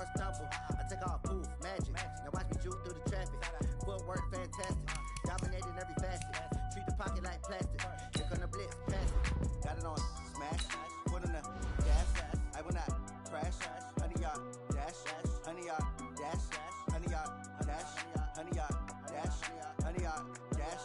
unstoppable. I take off, poof, magic. Now watch me juke through the traffic. Footwork fantastic, dominating every facet. Treat the pocket like plastic. Here come the blitz, pass it. Got it on smash, put on the gas. I will not crash. 100-yard dash, 100-yard dash, 100-yard dash, 100-yard dash, 100-yard dash.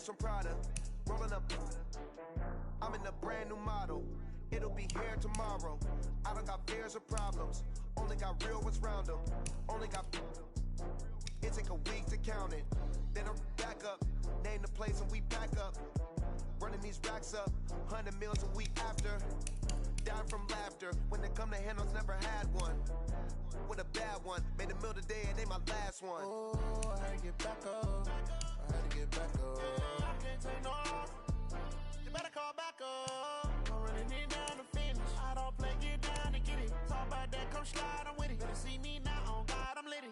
From Prada, rolling up. I'm in a brand new model. It'll be here tomorrow. I don't got fears or problems. Only got real ones round them. Only got. It take a week to count it. Then I'm back up. Name the place and we back up. Running these racks up. 100 meals a week after. Dying from laughter. When it come to handles, never had one. With a bad one. Made a meal today and ain't my last one. Oh, I had to get back up. I had to get back up. I can't take no off. You better call back up. I'm running it down to finish. I don't play, get down and get it. Talk about that, come slide, I'm with it. Better see me now, on God, I'm litty.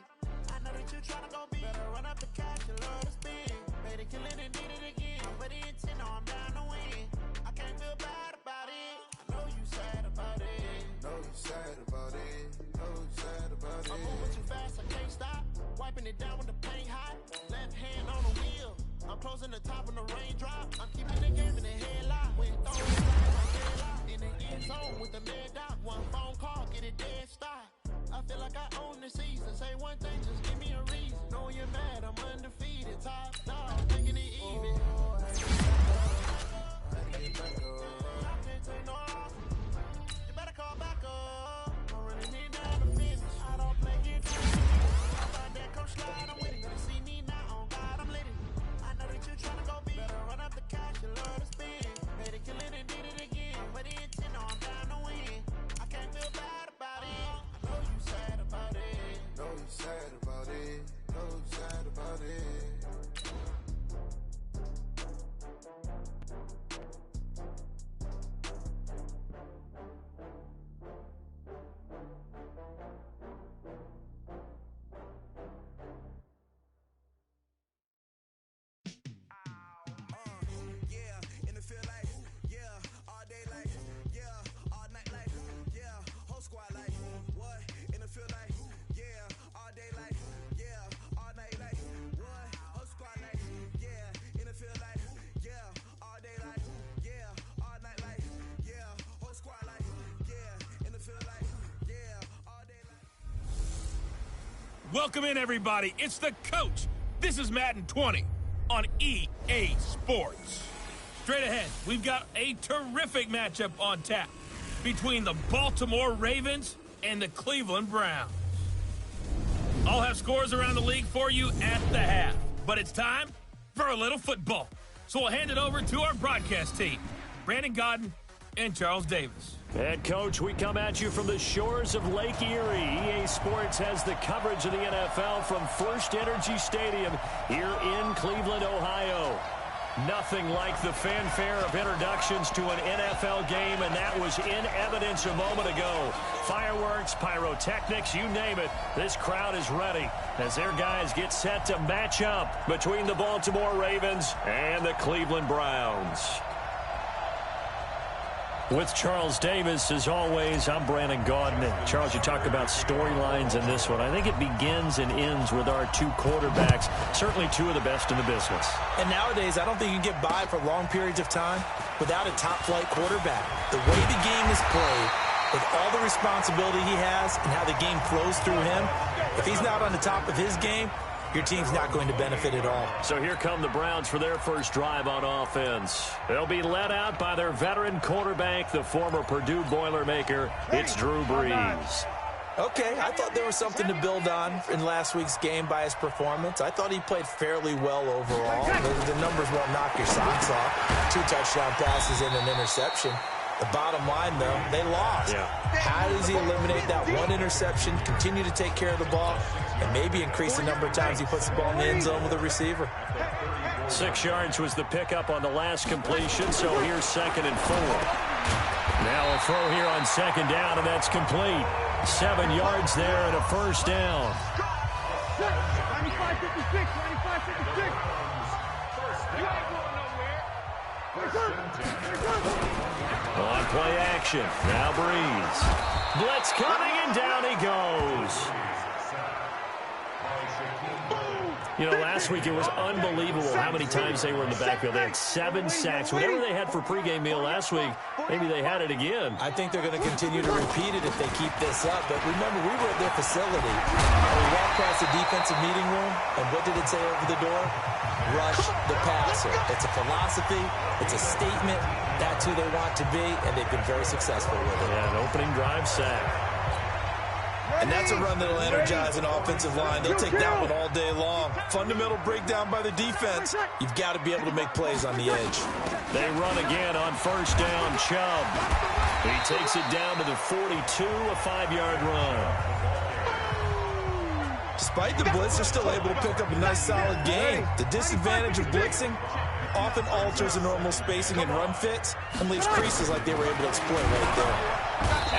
I know that you tryna go big. Better run up the cash, you love to spin. Better kill it and did it again. But the intent, no, I'm down to win. I can't feel bad about it. I know you sad about it. Know you sad about it. Know you sad about it. I'm moving too fast, I can't stop. Wiping it down with the paint hot. Left hand on the wheel. I'm closing the top when the raindrop. I'm keeping the game in the headlock. When throwing it like in the end zone with the mad dot. One phone call, get it dead stop. I feel like I own the season. Say one thing, just give me a reason. Know you're mad, I'm undefeated. Top dog, taking it even. I can't take no off. You better call back up. I'm running it down to finish. I don't play, get down. How about that, come slide, I'm with it. Better see me now, on God, I'm litty. I know that you tryna go big. Better run up the cash, you love to spin. Better kill it and did it again. But the intent, no, I'm down to win. I can't feel bad about it. I know you sad about it. Know you sad about it. Know you sad about it. Welcome in, everybody. It's the coach. This is Madden 20 on EA Sports. Straight ahead, we've got a terrific matchup on tap between the Baltimore Ravens and the Cleveland Browns. I'll have scores around the league for you at the half, but it's time for a little football. So we'll hand it over to our broadcast team, Brandon Godden and Charles Davis. And, Coach, we come at you from the shores of Lake Erie. EA Sports has the coverage of the NFL from First Energy Stadium here in Cleveland, Ohio. Nothing like the fanfare of introductions to an NFL game, and that was in evidence a moment ago. Fireworks, pyrotechnics, you name it. This crowd is ready as their guys get set to match up between the Baltimore Ravens and the Cleveland Browns. With Charles Davis, as always, I'm Brandon Gaudin. And Charles, you talk about storylines in this one. I think it begins and ends with our two quarterbacks, certainly two of the best in the business. And nowadays, I don't think you can get by for long periods of time without a top-flight quarterback. The way the game is played, with all the responsibility he has and how the game flows through him, if he's not on the top of his game, your team's not going to benefit at all. So here come the Browns for their first drive on offense. They'll be led out by their veteran quarterback, the former Purdue Boilermaker. It's Drew Brees. Okay, I thought there was something to build on in last week's game by his performance. I thought he played fairly well overall. The numbers won't knock your socks off. 2 touchdown passes and an interception. The bottom line, though, they lost. Yeah. How does he eliminate that one interception, continue to take care of the ball, and maybe increase the number of times he puts the ball in the end zone with a receiver? 6 yards was the pickup on the last completion, so here's 2nd and 4. Now a throw here on 2nd down, and that's complete. 7 yards there and a first down. 95-56, 95-56. You ain't going nowhere. On play action, now Brees. Blitz coming, and down he goes. You know, last week it was unbelievable how many times they were in the backfield. They had 7 sacks. Whatever they had for pregame meal last week, maybe they had it again. I think they're going to continue to repeat it if they keep this up. But remember, we were at their facility. We walked past the defensive meeting room, and what did it say over the door? Rush the passer. It's a philosophy. It's a statement. That's who they want to be, and they've been very successful with it. Yeah, an opening drive sack. And that's a run that'll energize an offensive line. They'll take that one all day long. Fundamental breakdown by the defense. You've got to be able to make plays on the edge. They run again on first down, Chubb. He takes it down to the 42, a 5-yard run. Despite the blitz, they're still able to pick up a nice, solid gain. The disadvantage of blitzing often alters the normal spacing and run fits and leaves creases like they were able to exploit right there.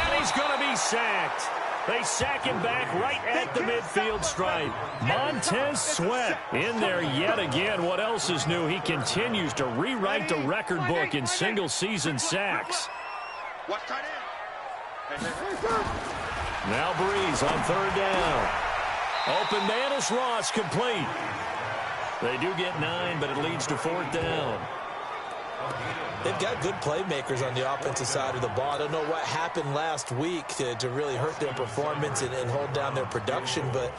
And he's going to be sacked. They sack him back right at the midfield stripe. Montez Sweat in there yet again. What else is new? He continues to rewrite the record book in single-season sacks. Now Brees on 3rd down. Open man is Ross, complete. They do get 9, but it leads to 4th down. They've got good playmakers on the offensive side of the ball. I don't know what happened last week to really hurt their performance and hold down their production, but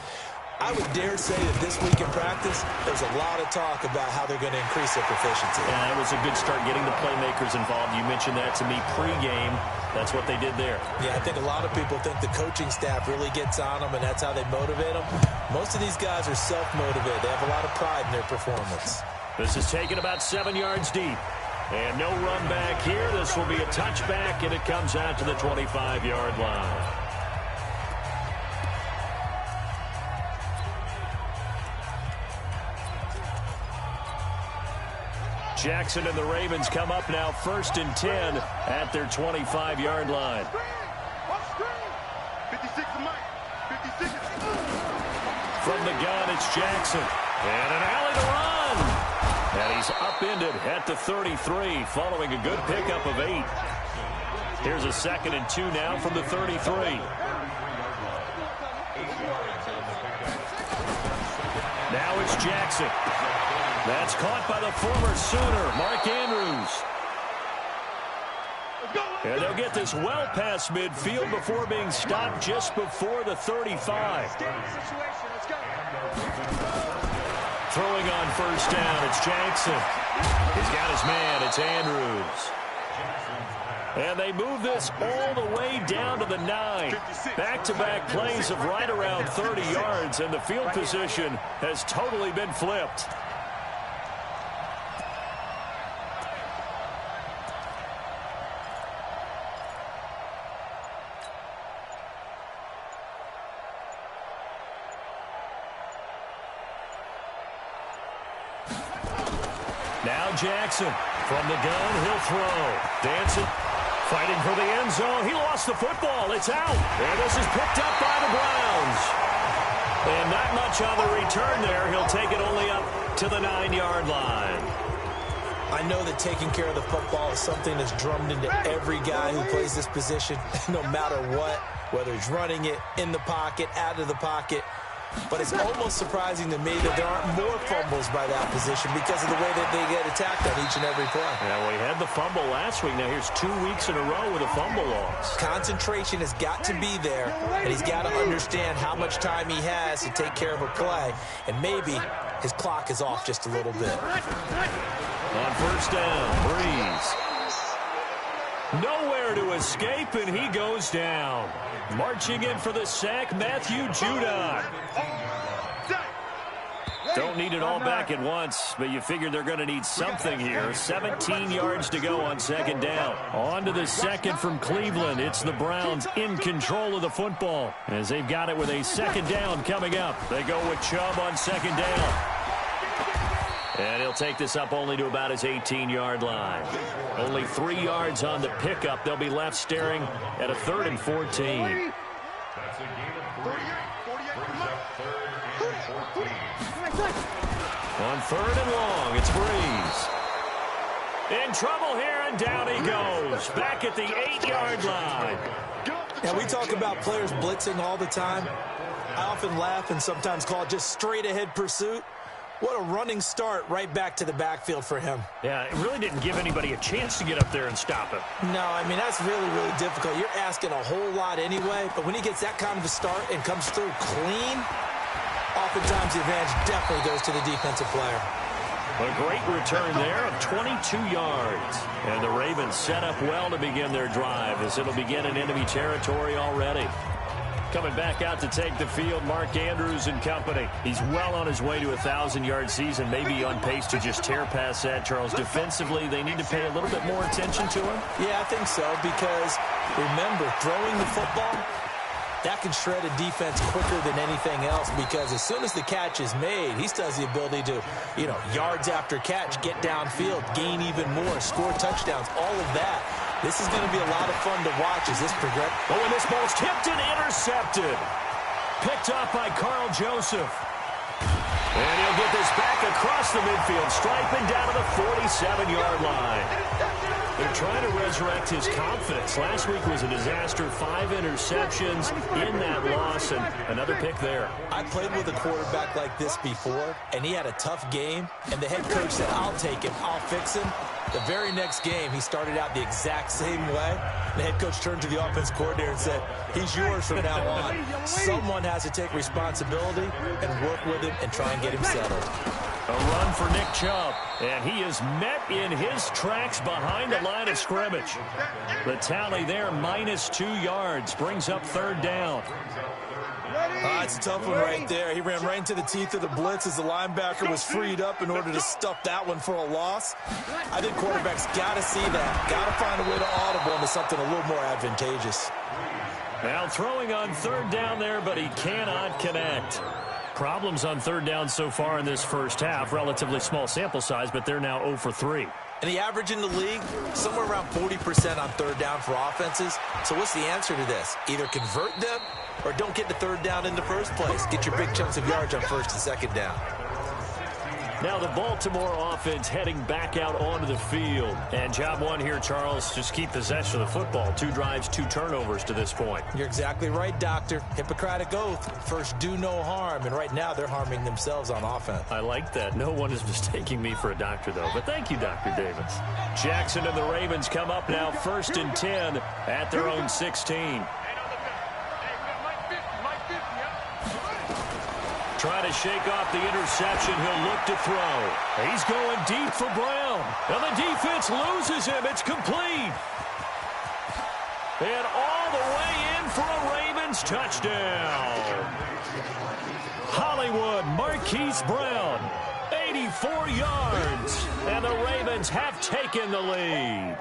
I would dare say that this week in practice, there's a lot of talk about how they're going to increase their proficiency. Yeah, it was a good start getting the playmakers involved. You mentioned that to me pregame. That's what they did there. Yeah, I think a lot of people think the coaching staff really gets on them, and that's how they motivate them. Most of these guys are self-motivated. They have a lot of pride in their performance. This is taken about 7 yards deep. And no run back here. This will be a touchback, and it comes out to the 25-yard line. Jackson and the Ravens come up now 1st and 10 at their 25-yard line. 56 From the gun, it's Jackson. And an alley to run. And he's upended at the 33 following a good pickup of 8. Here's a 2nd and 2 now from the 33. Now it's Jackson. That's caught by the former Sooner, Mark Andrews. And they'll get this well past midfield before being stopped just before the 35. Throwing on first down, it's Jackson. He's got his man, it's Andrews. And they move this all the way down to the 9. Back-to-back plays of right around 30 yards, and the field position has totally been flipped. Now Jackson from the gun, he'll throw. Dancing, fighting for the end zone. He lost the football. It's out. And this is picked up by the Browns. And not much on the return there. He'll take it only up to the 9-yard line. I know that taking care of the football is something that's drummed into every guy who plays this position, no matter what, whether he's running it, in the pocket, out of the pocket. But it's almost surprising to me that there aren't more fumbles by that position because of the way that they get a contact on each and every play. Yeah, we had the fumble last week. Now here's 2 weeks in a row with a fumble loss. Concentration has got to be there, and he's got to understand how much time he has to take care of a play, and maybe his clock is off just a little bit. On first down, Breeze. Nowhere to escape, and he goes down. Marching in for the sack, Matthew Judon. Don't need it all back at once, but you figure they're going to need something here. 17 yards to go on second down. On to the second from Cleveland. It's the Browns in control of the football as they've got it with a second down coming up. They go with Chubb on second down. And he'll take this up only to about his 18-yard line. Only 3 yards on the pickup. They'll be left staring at a 3rd and 14. On 3rd and long, it's Breeze. In trouble here, and down he goes. Back at the 8-yard line. Yeah, we talk about players blitzing all the time. I often laugh and sometimes call it just straight-ahead pursuit. What a running start right back to the backfield for him. Yeah, it really didn't give anybody a chance to get up there and stop him. No, I mean, that's really, really difficult. You're asking a whole lot anyway, but when he gets that kind of a start and comes through clean, oftentimes the advantage definitely goes to the defensive player. A great return there of 22 yards. And the Ravens set up well to begin their drive as it'll begin in enemy territory already. Coming back out to take the field, Mark Andrews and company. He's well on his way to a 1,000-yard season, maybe on pace to just tear past that, Charles. Defensively, they need to pay a little bit more attention to him? Yeah, I think so, because remember, throwing the football, that can shred a defense quicker than anything else, because as soon as the catch is made, he still has the ability to, yards after catch, get downfield, gain even more, score touchdowns, all of that. This is going to be a lot of fun to watch as this progresses. Oh, and this ball's tipped and intercepted. Picked off by Carl Joseph. And he'll get this back across the midfield, striping down to the 47-yard line. They're trying to resurrect his confidence. Last week was a disaster. 5 interceptions in that loss, and another pick there. I played with a quarterback like this before, and he had a tough game, and the head coach said, I'll take him, I'll fix him. The very next game, he started out the exact same way. The head coach turned to the offense coordinator and said, he's yours from now on. Someone has to take responsibility and work with him and try and get him settled. A run for Nick Chubb, and he is met in his tracks behind the line of scrimmage. The tally there, -2 yards, brings up 3rd down. It's a tough one right there. He ran right into the teeth of the blitz as the linebacker was freed up in order to stuff that one for a loss. I think quarterbacks got to see that. Got to find a way to audible into something a little more advantageous. Now throwing on 3rd down there, but he cannot connect. Problems on 3rd down so far in this first half. Relatively small sample size, but they're now 0 for 3. And the average in the league, somewhere around 40% on 3rd down for offenses. So what's the answer to this? Either convert them or don't get the 3rd down in the first place. Get your big chunks of yards on 1st and 2nd down. Now the Baltimore offense heading back out onto the field. And job one here, Charles, just keep possession of the football. 2 drives, 2 turnovers to this point. You're exactly right, Doctor. Hippocratic oath. First, do no harm. And right now, they're harming themselves on offense. I like that. No one is mistaking me for a doctor, though. But thank you, Dr. Davis. Jackson and the Ravens come up now 1st and 10 at their own 16. Trying to shake off the interception. He'll look to throw. He's going deep for Brown. And the defense loses him. It's complete. And all the way in for a Ravens touchdown. Hollywood Marquise Brown, 84 yards. And the Ravens have taken the lead.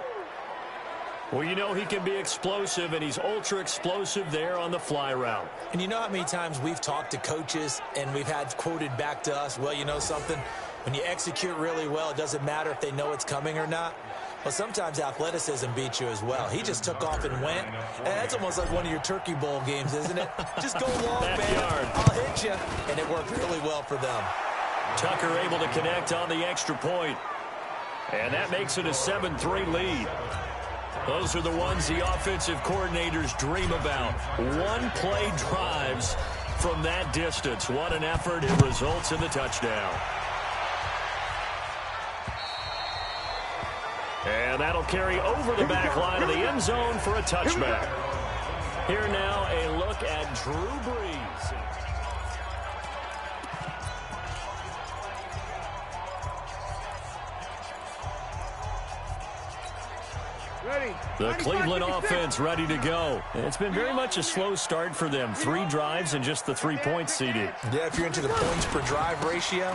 Well, you know he can be explosive, and he's ultra-explosive there on the fly route. And you know how many times we've talked to coaches and we've had quoted back to us, well, you know something? When you execute really well, it doesn't matter if they know it's coming or not. Well, sometimes athleticism beats you as well. He just took off and went. And that's almost like one of your Turkey Bowl games, isn't it? Just go long, man. I'll hit you. And it worked really well for them. Tucker able to connect on the extra point. And that makes it a 7-3 lead. Those are the ones the offensive coordinators dream about. One-play drives from that distance. What an effort. It results in the touchdown. And that'll carry over the back line of the end zone for a touchback. Here now, a look at Drew Brees. The Cleveland offense ready to go. It's been very much a slow start for them. 3 drives and just the 3 points CD. Yeah, if you're into the points per drive ratio,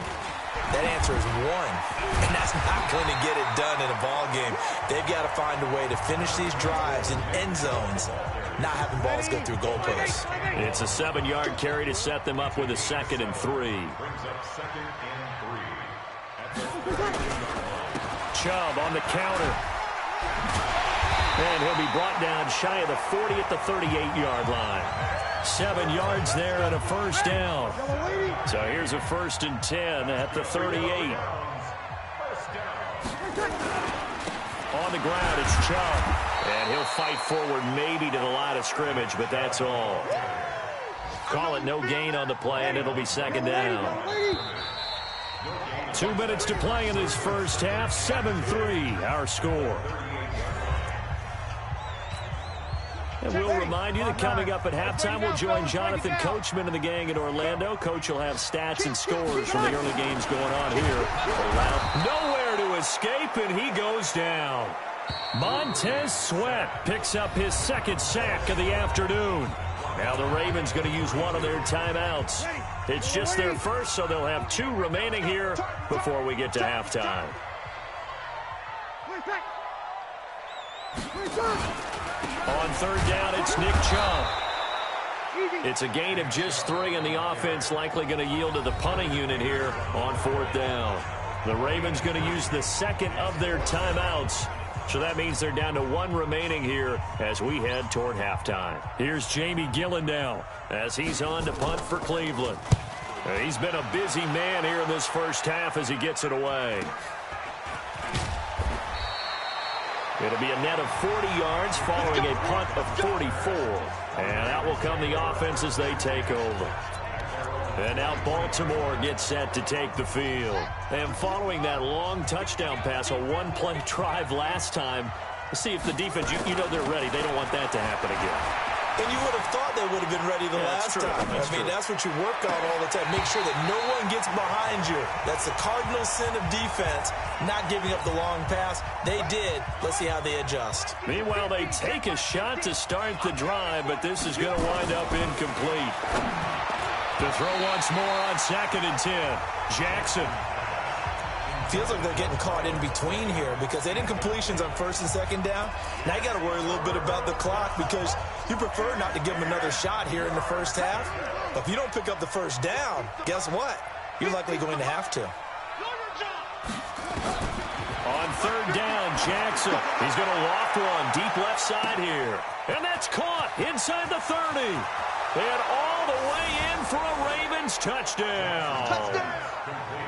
that answer is 1. And that's not going to get it done in a ball game. They've got to find a way to finish these drives in end zones, not having balls go through goalposts. It's a 7-yard carry to set them up with a 2nd and 3. Chubb on the counter. And he'll be brought down shy of the 40 at the 38-yard line. 7 yards there and a first down. So here's a 1st and 10 at the 38. On the ground, it's Chubb. And he'll fight forward maybe to the line of scrimmage, but that's all. Call it no gain on the play, and it'll be 2nd down. 2 minutes to play in this first half. 7-3, our score. And we'll remind you that coming up at halftime, we'll join Jonathan Coachman and the gang in Orlando. Coach will have stats and scores from the early games going on here. Nowhere to escape, and he goes down. Montez Sweat picks up his 2nd sack of the afternoon. Now the Ravens going to use one of their timeouts. It's just their first, so they'll have 2 remaining here before we get to halftime. On 3rd down, it's Nick Chubb. It's a gain of just 3, and the offense likely going to yield to the punting unit here on 4th down. The Ravens going to use the 2nd of their timeouts. So that means they're down to 1 remaining here as we head toward halftime. Here's Jamie Gillen now as he's on to punt for Cleveland. He's been a busy man here in this first half as he gets it away. It'll be a net of 40 yards following a punt of 44. And out will come the offense as they take over. And now Baltimore gets set to take the field. And following that long touchdown pass, a 1-play drive last time, let's see if the defense, you know they're ready. They don't want that to happen again. And you would have thought they would have been ready the last time. That's what you work on all the time. Make sure that no one gets behind you. That's the cardinal sin of defense, not giving up the long pass. They did. Let's see how they adjust. Meanwhile, they take a shot to start the drive, but this is going to wind up incomplete. To throw once more on 2nd and 10. Jackson. Feels like they're getting caught in between here because they didn't completions on 1st and 2nd down. Now you got to worry a little bit about the clock because you prefer not to give them another shot here in the first half. But if you don't pick up the 1st down, guess what? You're likely going to have to. On 3rd down, Jackson. He's going to loft one deep left side here. And that's caught inside the 30. And all the way in for a Ravens touchdown.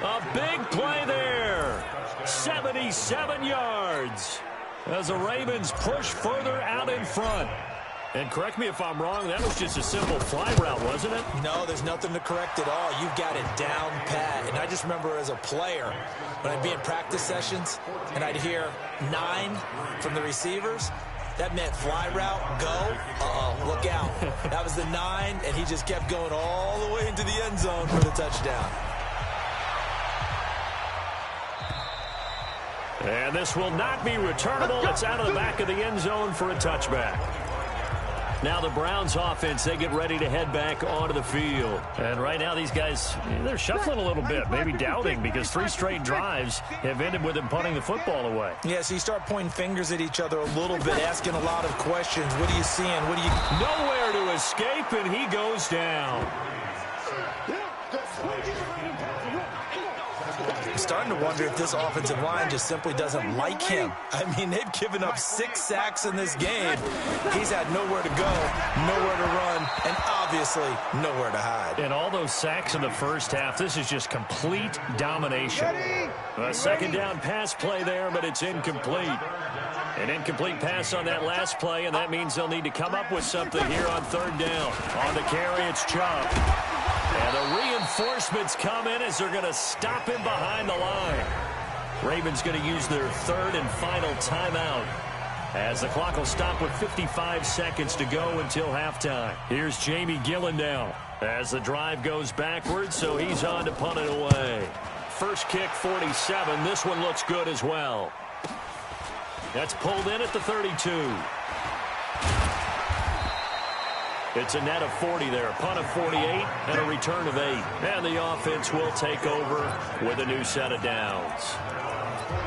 A big play there. 77 yards as the Ravens push further out in front. And correct me if I'm wrong, that was just a simple fly route, wasn't it? No, there's nothing to correct at all. You've got it down pat. And I just remember as a player, when I'd be in practice sessions and I'd hear 9 from the receivers, that meant fly route, go, look out. That was the 9, and he just kept going all the way into the end zone for the touchdown. And this will not be returnable. It's out of the back of the end zone for a touchback. Now the Browns offense, they get ready to head back onto the field. And right now these guys, they're shuffling a little bit, maybe doubting because 3 straight drives have ended with them punting the football away. Yeah, so you start pointing fingers at each other a little bit, asking a lot of questions. What are you seeing? What do you... Nowhere to escape, and he goes down. I'm starting to wonder if this offensive line just simply doesn't like him. I mean, they've given up 6 sacks in this game. He's had nowhere to go, nowhere to run, and obviously nowhere to hide. And all those sacks in the first half, this is just complete domination. A 2nd down pass play there, but it's incomplete. An incomplete pass on that last play, and that means they'll need to come up with something here on 3rd down. On the carry, it's Chubb. And the reinforcements come in as they're going to stop him behind the line. Ravens going to use their third and final timeout, as the clock will stop with 55 seconds to go until halftime. Here's Jamie Gillen now as the drive goes backwards, so he's on to punt it away. First kick, 47. This one looks good as well. That's pulled in at the 32. It's a net of 40 there. A punt of 48 and a return of 8. And the offense will take over with a new set of downs.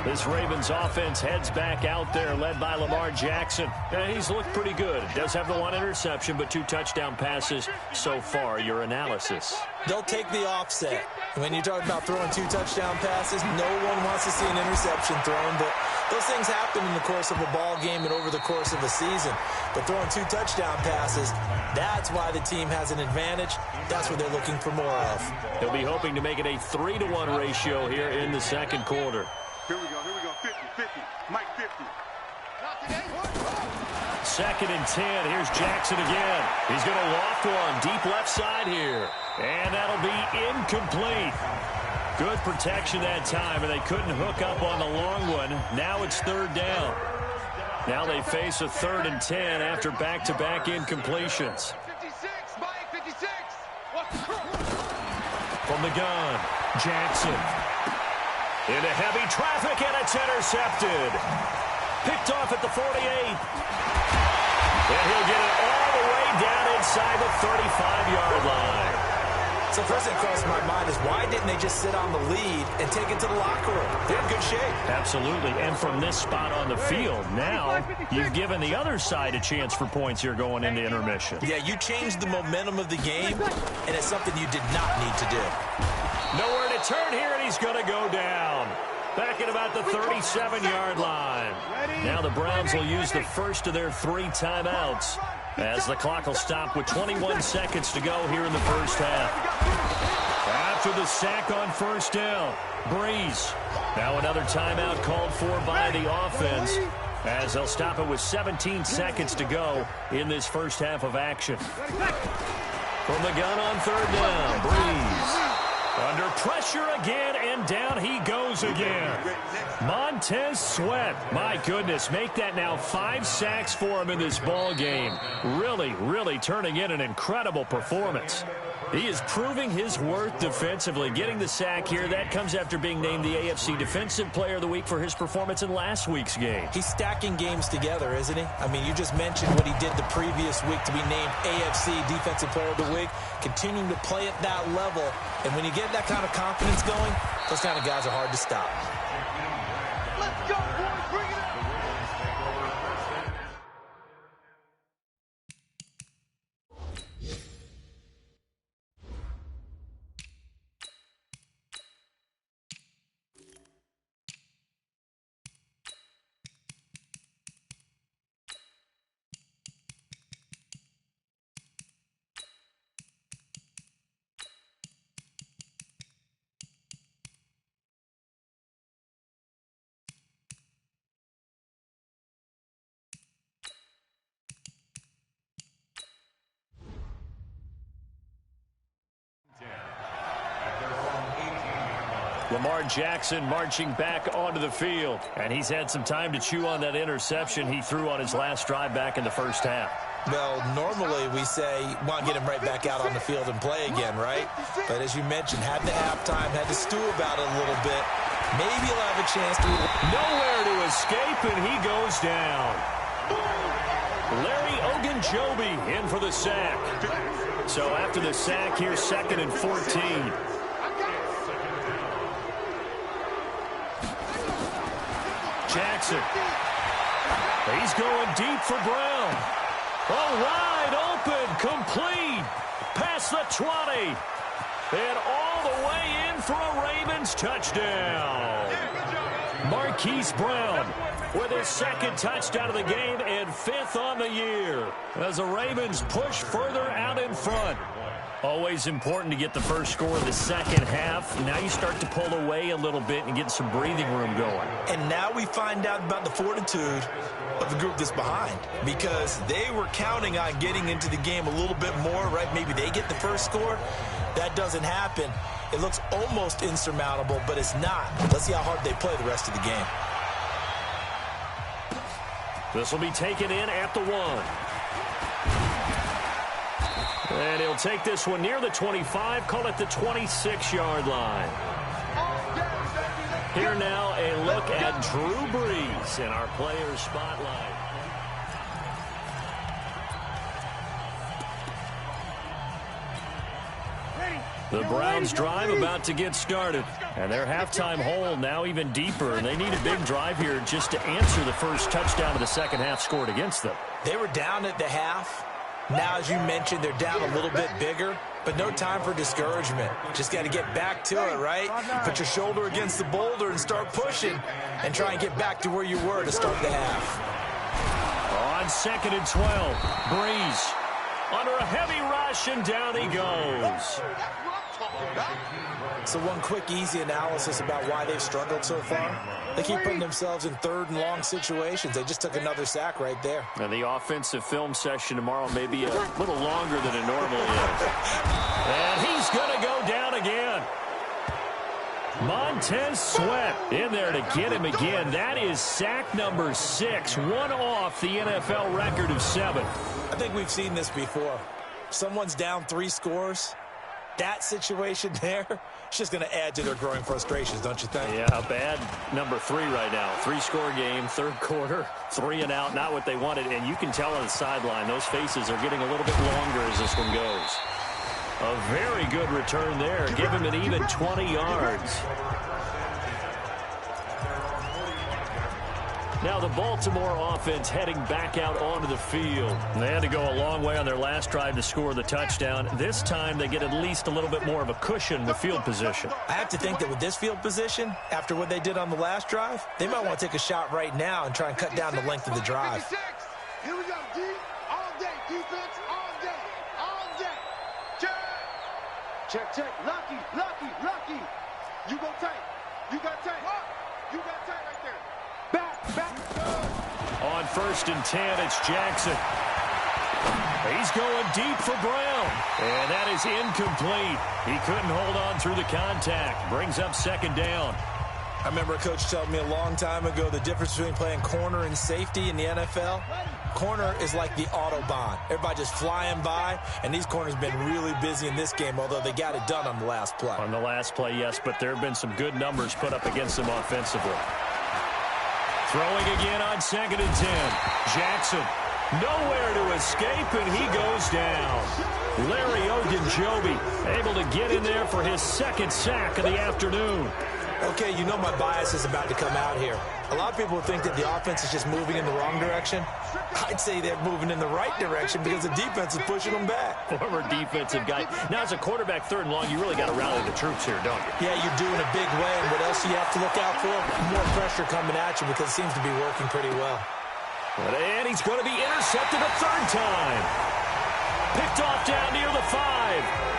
This Ravens offense heads back out there, led by Lamar Jackson. He's looked pretty good. Does have the 1 interception, but 2 touchdown passes so far. Your analysis? They'll take the offset. When you talk about throwing 2 touchdown passes, no one wants to see an interception thrown, but those things happen in the course of a ball game and over the course of a season. But throwing 2 touchdown passes, that's why the team has an advantage. That's what they're looking for more of. They'll be hoping to make it a 3-to-1 ratio here in the second quarter. Here we go, 50, Mike 50. Second and 10, here's Jackson again. He's going to loft one, deep left side here. And that'll be incomplete. Good protection that time, and they couldn't hook up on the long one. Now it's third down. Now they face a 3rd and 10 after back-to-back incompletions. 56, Mike 56. From the gun, Jackson. Into heavy traffic, and it's intercepted. Picked off at the 48. And he'll get it all the way down inside the 35-yard line. So first thing crossed my mind is, why didn't they just sit on the lead and take it to the locker room? They're in good shape. Absolutely. And from this spot on the field, now you've given the other side a chance for points here going into intermission. Yeah, you changed the momentum of the game, and it's something you did not need to do. Nowhere to turn here, and he's going to go down. Back at about the 37-yard line. Now the Browns will use the first of their 3 timeouts, as the clock will stop with 21 seconds to go here in the first half. After the sack on first down, Breeze. Now another timeout called for by the offense, as they'll stop it with 17 seconds to go in this first half of action. From the gun on third down, Breeze. Under pressure again, and down he goes again. Montez Sweat, my goodness, make that now 5 sacks for him in this ball game. Really turning in an incredible performance. He is proving his worth defensively. Getting the sack here, that comes after being named the AFC Defensive Player of the Week for his performance in last week's game. He's stacking games together, isn't he? I mean, you just mentioned what he did the previous week to be named AFC Defensive Player of the Week, continuing to play at that level. And when you get that kind of confidence going, those kind of guys are hard to stop. Let's go, boys. Bring it up. Lamar Jackson marching back onto the field. And he's had some time to chew on that interception he threw on his last drive back in the first half. Well, normally we say, want to get him right back out on the field and play again, right? But as you mentioned, had the halftime, had to stew about it a little bit. Maybe he'll have a chance to... Nowhere to escape, and he goes down. Larry Ogunjobi in for the sack. So after the sack, here's 2nd and 14. Jackson. He's going deep for Brown. Oh, wide open, complete. Past the 20. And all the way in for a Ravens touchdown. Marquise Brown with his 2nd touchdown of the game and 5th on the year, as the Ravens push further out in front. Always important to get the first score in the second half. Now you start to pull away a little bit and get some breathing room going. And now we find out about the fortitude of the group that's behind, because they were counting on getting into the game a little bit more, right? Maybe they get the first score. That doesn't happen. It looks almost insurmountable, but it's not. Let's see how hard they play the rest of the game. This will be taken in at the 1. And he'll take this one near the 25, call it the 26-yard line. Here now, a look at Drew Brees in our Players Spotlight. The Browns drive about to get started. And their halftime hole now even deeper. And they need a big drive here just to answer the first touchdown of the second half scored against them. They were down at the half. Now, as you mentioned, they're down a little bit bigger. But no time for discouragement. Just got to get back to it, right? Put your shoulder against the boulder and start pushing. And try and get back to where you were to start the half. On 2nd and 12, Brees under a heavy rush, and down he goes. So one quick, easy analysis about why they've struggled so far. They keep putting themselves in 3rd and long situations. They just took another sack right there. And the offensive film session tomorrow may be a little longer than it normally is. And he's going to go down again. Montez Sweat in there to get him again. That is sack number 6, one off the NFL record of 7. I think we've seen this before. Someone's down 3 scores. That situation there, it's just going to add to their growing frustrations, don't you think? Yeah, a bad number 3 right now. 3-score game, 3rd quarter, 3 and out, not what they wanted. And you can tell on the sideline, those faces are getting a little bit longer as this one goes. A very good return there. Give him an even 20 yards. Now the Baltimore offense heading back out onto the field. They had to go a long way on their last drive to score the touchdown. This time they get at least a little bit more of a cushion with field position. I have to think that with this field position, after what they did on the last drive, they might want to take a shot right now and try and cut down the length of the drive. Here we go, D. All day. Defense, all day. All day. Check. Check, check. Lucky. You go tight. You got tight. You got tight right there. Back. On 1st and 10, it's Jackson. He's going deep for Brown. And that is incomplete. He couldn't hold on through the contact. Brings up 2nd down. I remember a coach telling me a long time ago the difference between playing corner and safety in the NFL. Corner is like the Autobahn. Everybody just flying by, and these corners have been really busy in this game, although they got it done on the last play. On the last play, yes, but there have been some good numbers put up against them offensively. Throwing again on 2nd and 10. Jackson, nowhere to escape, and he goes down. Larry Ogunjobi able to get in there for his 2nd sack of the afternoon. Okay, you know my bias is about to come out here. A lot of people think that the offense is just moving in the wrong direction. I'd say they're moving in the right direction because the defense is pushing them back. Former defensive guy. Now, as a quarterback 3rd and long, you really got to rally the troops here, don't you? Yeah, you're doing a big way, and what else do you have to look out for? More pressure coming at you because it seems to be working pretty well. And he's going to be intercepted a 3rd time. Picked off down near the 5.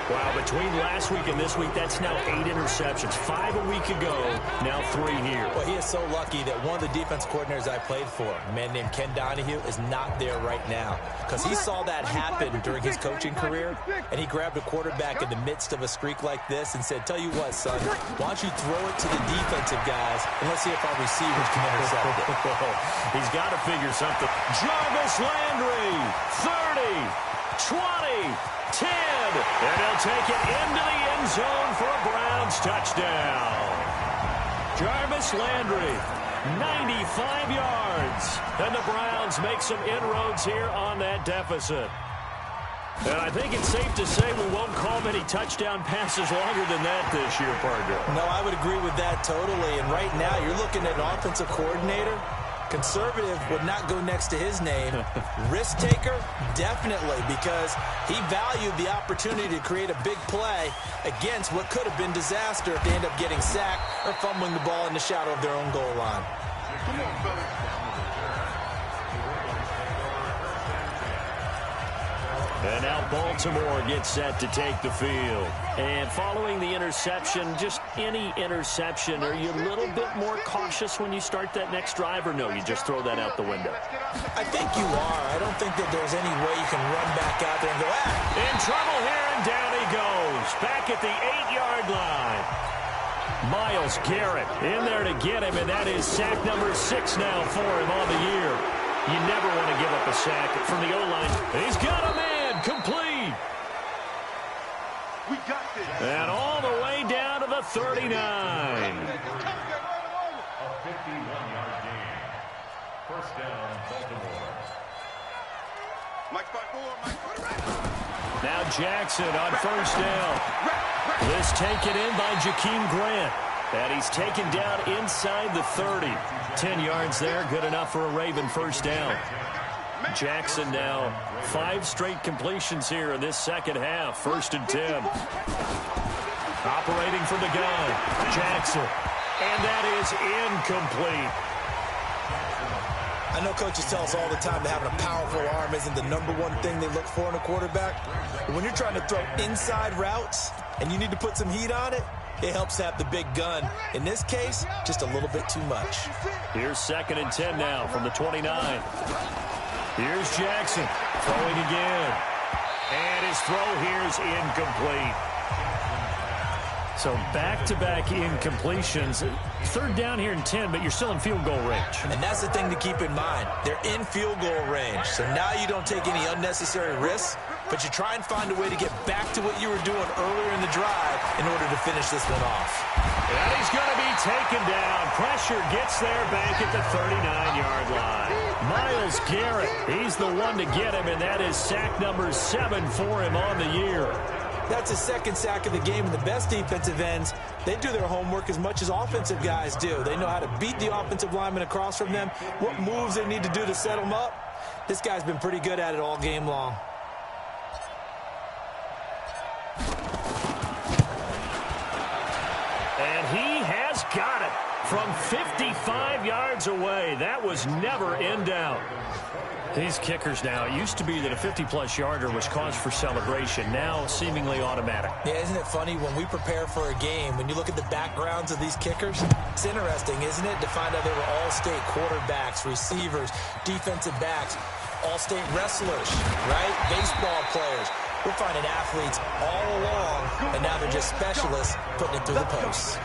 Wow, between last week and this week, that's now 8 interceptions. 5 a week ago, now 3 here. Well, he is so lucky that one of the defense coordinators I played for, a man named Ken Donahue, is not there right now. Because he saw that happen during his coaching career, and he grabbed a quarterback in the midst of a streak like this and said, tell you what, son, why don't you throw it to the defensive guys, and let's see if our receivers can intercept it. He's got to figure something. Jarvis Landry, 30, 20, 10, and he'll take it into the end zone for a Browns touchdown. Jarvis Landry, 95 yards, and the Browns make some inroads here on that deficit. And I think it's safe to say we won't call many touchdown passes longer than that this year, partner. No, I would agree with that totally, and right now you're looking at an offensive coordinator. Conservative would not go next to his name. Risk taker, definitely, because he valued the opportunity to create a big play against what could have been disaster if they end up getting sacked or fumbling the ball in the shadow of their own goal line. Come on, fellas. And now Baltimore gets set to take the field. And following the interception, just any interception, are you a little bit more cautious when you start that next drive, or no, you just throw that out the window? I think you are. I don't think that there's any way you can run back out there and go, In trouble here, and down he goes. back at the 8-yard line. Myles Garrett in there to get him, and that is sack number 6 now for him on the year. You never want to give up a sack from the O-line. He's got a man complete. We got this. And all the way down to the 39. A 51-yard gain. First down, Baltimore. Mike 5-4, Now Jackson on first down. This taken in by Jakeem Grant. And he's taken down inside the 30. 10 yards there, good enough for a Raven first down. Jackson now 5 straight completions here in this second half. 1st and 10. Operating from the gun, Jackson. And that is incomplete. I know coaches tell us all the time that having a powerful arm isn't the #1 thing they look for in a quarterback. But when you're trying to throw inside routes and you need to put some heat on it, it helps to have the big gun. In this case, just a little bit too much. Here's 2nd and 10 now from the 29. Here's Jackson throwing again. And his throw here is incomplete. So back-to-back incompletions. 3rd down here and 10, but you're still in field goal range. And that's the thing to keep in mind. They're in field goal range. So now you don't take any unnecessary risks, but you try and find a way to get back to what you were doing earlier in the drive in order to finish this one off. And he's going to be taken down. Pressure gets there back at the 39-yard line. Myles Garrett, he's the one to get him, and that is sack number 7 for him on the year. That's his 2nd sack of the game, and the best defensive ends, they do their homework as much as offensive guys do. They know how to beat the offensive lineman across from them, what moves they need to do to set them up. This guy's been pretty good at it all game long. And he has got it from 55 yards away. That was never in doubt. These kickers now, it used to be that a 50-plus yarder was cause for celebration. Now seemingly automatic. Yeah, isn't it funny when we prepare for a game, when you look at the backgrounds of these kickers, it's interesting, isn't it, to find out they were all-state quarterbacks, receivers, defensive backs, all-state wrestlers, right? Baseball players. We're finding athletes all along, and now they're just specialists putting it through the posts.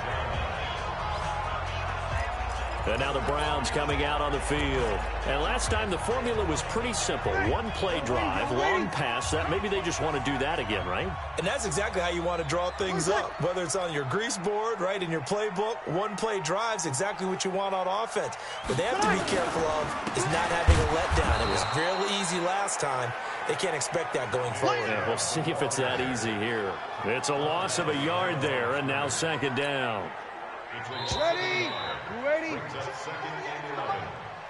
And now the Browns coming out on the field. And last time the formula was pretty simple. 1-play drive, long pass. That maybe they just want to do that again, right? And that's exactly how you want to draw things up. Whether it's on your grease board, right, in your playbook, 1-play drive's exactly what you want on offense. What they have to be careful of is not having a letdown. It was real easy last time. They can't expect that going forward. Yeah, we'll see if it's that easy here. It's a loss of a yard there, and now 2nd down. Ready? You ready?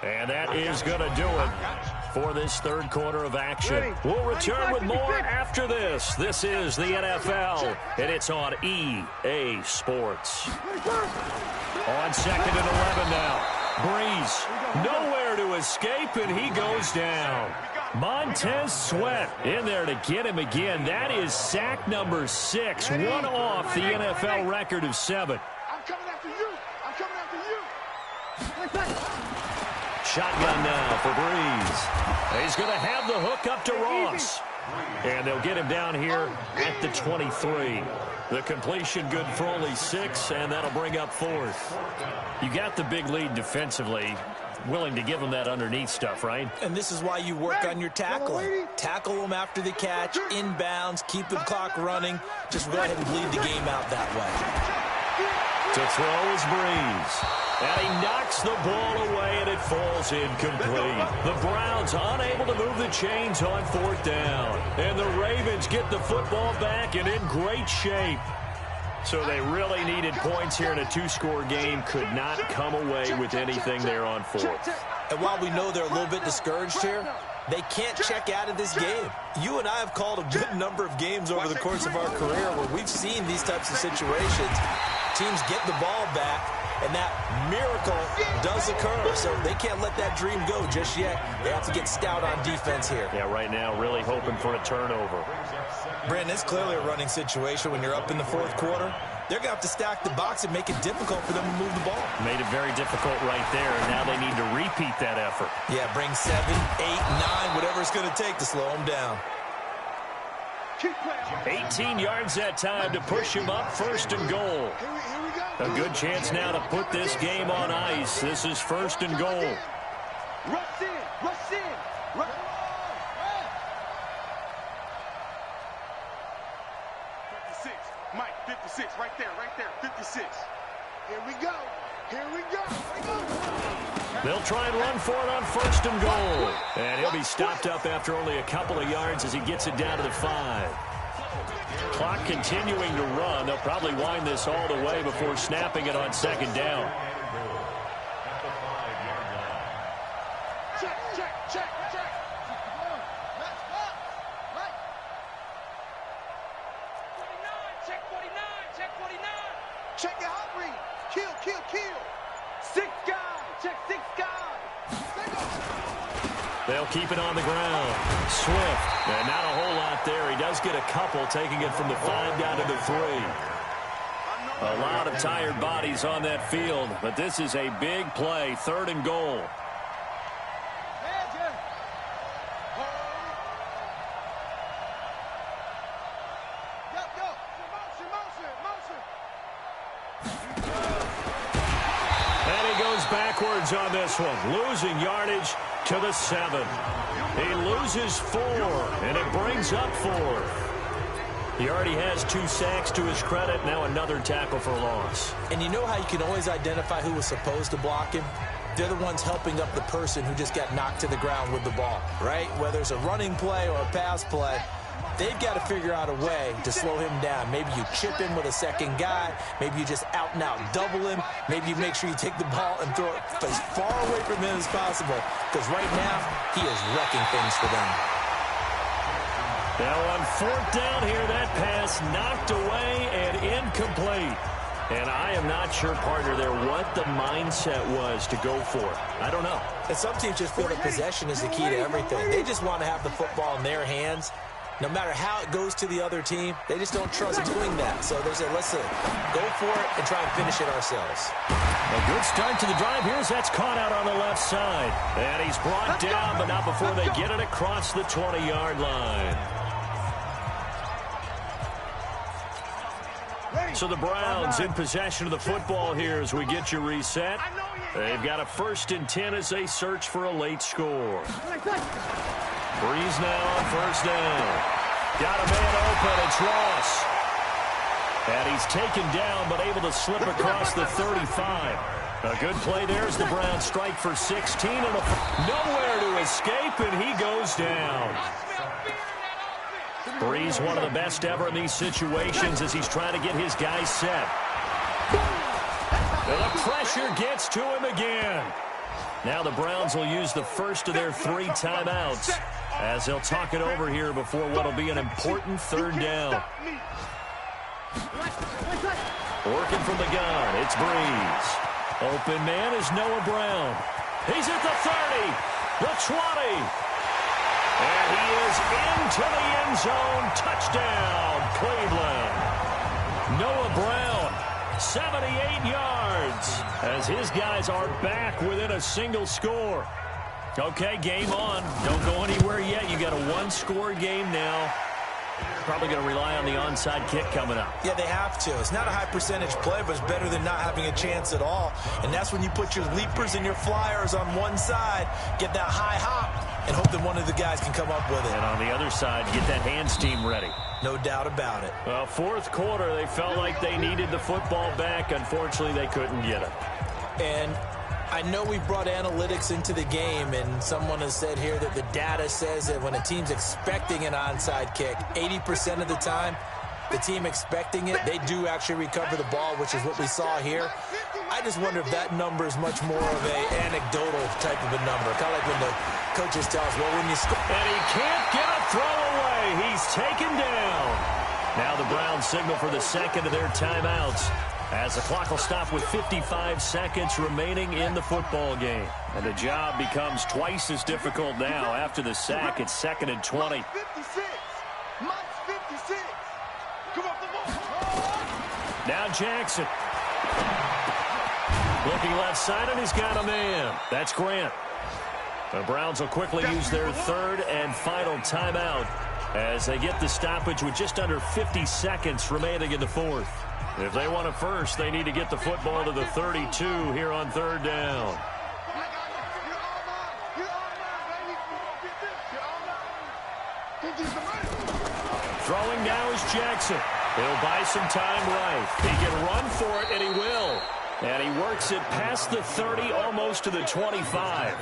And that is going to do it for this 3rd quarter of action. We'll return with more after this. This is the NFL, and it's on EA Sports. On 2nd and 11 now. Breeze, nowhere to escape, and he goes down. Montez Sweat in there to get him again. That is sack number 6, one off the NFL record of 7. Coming after you. I'm coming after you. Shotgun now for Breeze. He's going to have the hook up to Ross. And they'll get him down here at the 23. The completion good for only 6, and that'll bring up 4th. You got the big lead defensively. Willing to give them that underneath stuff, right? And this is why you work on your tackling. Tackle them after the catch, inbounds, keep the clock running. Just go ahead and bleed the game out that way. To throw is Breeze. And he knocks the ball away, and it falls incomplete. The Browns unable to move the chains on 4th down. And the Ravens get the football back and in great shape. So they really needed points here in a 2-score game. Could not come away with anything there on 4th. And while we know they're a little bit discouraged here, they can't check out of this game. You and I have called a good number of games over the course of our career where we've seen these types of situations. Teams get the ball back, and that miracle does occur. So they can't let that dream go just yet. They have to get stout on defense here. Yeah, right now really hoping for a turnover. Brandon, it's clearly a running situation when you're up in the 4th quarter. They're going to have to stack the box and make it difficult for them to move the ball. Made it very difficult right there, and now they need to repeat that effort. Yeah, bring 7, 8, 9, whatever it's going to take to slow them down. Keep playing. 18 yards that time to push him up, 1st and goal. Here we go. A good chance now to put this game on ice. This is 1st and goal. Rush in. Rush in. Rush. 56. Mike, 56. Right there. 56. Here we go. They'll try and run for it on 1st and goal. And he'll be stopped up after only a couple of yards as he gets it down to the 5. Clock continuing to run. They'll probably wind this all the way before snapping it on 2nd down. Check. Check 49. Check your hot read. Kill. 6 guys. Check 6 guys. They'll keep it on the ground. Swift. And not a whole lot there. He does get a couple, taking it from the 5 down to the 3. A lot of tired bodies on that field, but this is a big play. 3rd and goal. Backwards on this one, losing yardage to the 7. He loses 4, and it brings up 4. He already has 2 sacks to his credit, now another tackle for loss. And you know how you can always identify who was supposed to block him? They're the ones helping up the person who just got knocked to the ground with the ball, right? Whether it's a running play or a pass play, they've got to figure out a way to slow him down. Maybe you chip him with a 2nd guy. Maybe you just out-and-out double him. Maybe you make sure you take the ball and throw it as far away from him as possible. Because right now, he is wrecking things for them. Now on 4th down here, that pass knocked away and incomplete. And I am not sure, partner, there what the mindset was to go for it. I don't know. And some teams just feel that possession is the key to everything. They just want to have the football in their hands. No matter how it goes to the other team, they just don't trust doing that. So they say, listen, go for it and try and finish it ourselves. A good start to the drive. Here's that's caught out on the left side. And he's brought down, but not before they get it across the 20-yard line. So the Browns in possession of the football here as we get you reset. They've got a 1st and 10 as they search for a late score. Breeze now on 1st down. Got a man open. It's Ross. And he's taken down but able to slip across the 35. A good play there as the Browns strike for 16 and nowhere to escape, and he goes down. Breeze, one of the best ever in these situations as he's trying to get his guys set. And the pressure gets to him again. Now the Browns will use the first of their 3 timeouts as they'll talk it over here before what will be an important 3rd down. Working from the gun, it's Breeze. Open man is Noah Brown. He's at the 30, the 20. And he is into the end zone. Touchdown, Cleveland. Noah Brown, 78 yards, as his guys are back within a single score. Okay, game on. Don't go anywhere yet. You got a 1-score game now. Probably going to rely on the onside kick coming up. Yeah, they have to. It's not a high percentage play, but it's better than not having a chance at all. And that's when you put your leapers and your flyers on one side, get that high hop, and hope that one of the guys can come up with it. And on the other side, get that hands team ready. No doubt about it. Well, 4th quarter, they felt like they needed the football back. Unfortunately, they couldn't get it. And I know we brought analytics into the game, and someone has said here that the data says that when a team's expecting an onside kick, 80% of the time, the team expecting it, they do actually recover the ball, which is what we saw here. I just wonder if that number is much more of an anecdotal type of a number, kind of like when the coaches tell us, well, when you score. And he can't get a throw away. He's taken down. Now the Browns signal for the 2nd of their timeouts, as the clock will stop with 55 seconds remaining in the football game. And the job becomes twice as difficult now. After the sack, it's 2nd and 20. Mike's 56. Come off the ball. Now Jackson. Looking left side, and he's got a man. That's Grant. The Browns will quickly use their 3rd and final timeout as they get the stoppage with just under 50 seconds remaining in the fourth. If they want a first, they need to get the football to the 32 here on third down. Throwing now is Jackson. He'll buy some time right. He can run for it, and he will. And he works it past the 30, almost to the 25.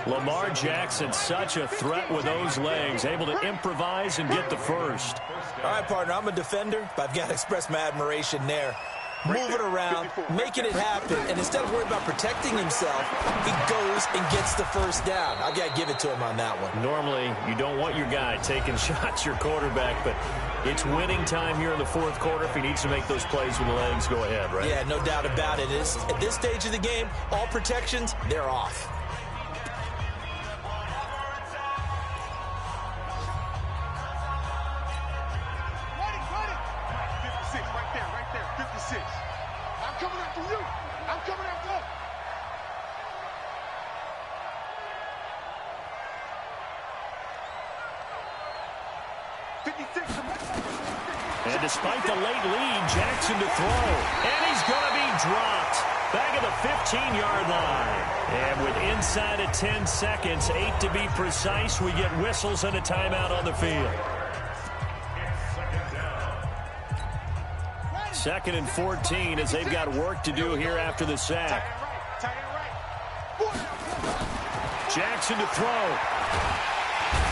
Lamar Jackson, such a threat with those legs, able to improvise and get the first. All right, partner, I'm a defender, but I've got to express my admiration there. Moving around, making it happen, and instead of worrying about protecting himself, he goes and gets the first down. I've got to give it to him on that one. Normally, you don't want your guy taking shots, your quarterback, but it's winning time here in the fourth quarter. If he needs to make those plays with the legs, go ahead, right? Yeah, no doubt about it. At this stage of the game, all protections, they're off. I'm coming after you. I'm coming after you. And despite the late lead, Jackson to throw. And he's going to be dropped. Back at the 15-yard line. And with inside of 10 seconds, 8 to be precise, we get whistles and a timeout on the field. 2nd and 14 as they've got work to do here after the sack. Jackson to throw.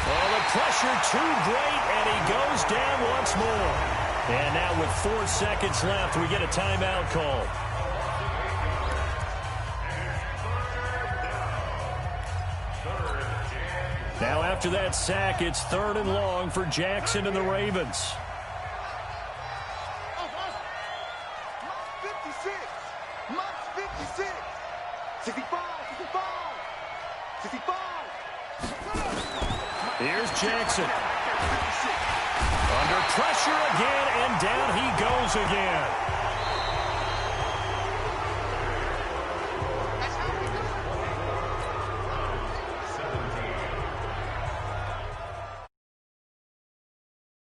Oh, the pressure too great, and he goes down once more. And now with 4 seconds left, we get a timeout call. Now after that sack, it's 3rd and long for Jackson and the Ravens. 65. Here's Jackson. Under pressure again, and down he goes again.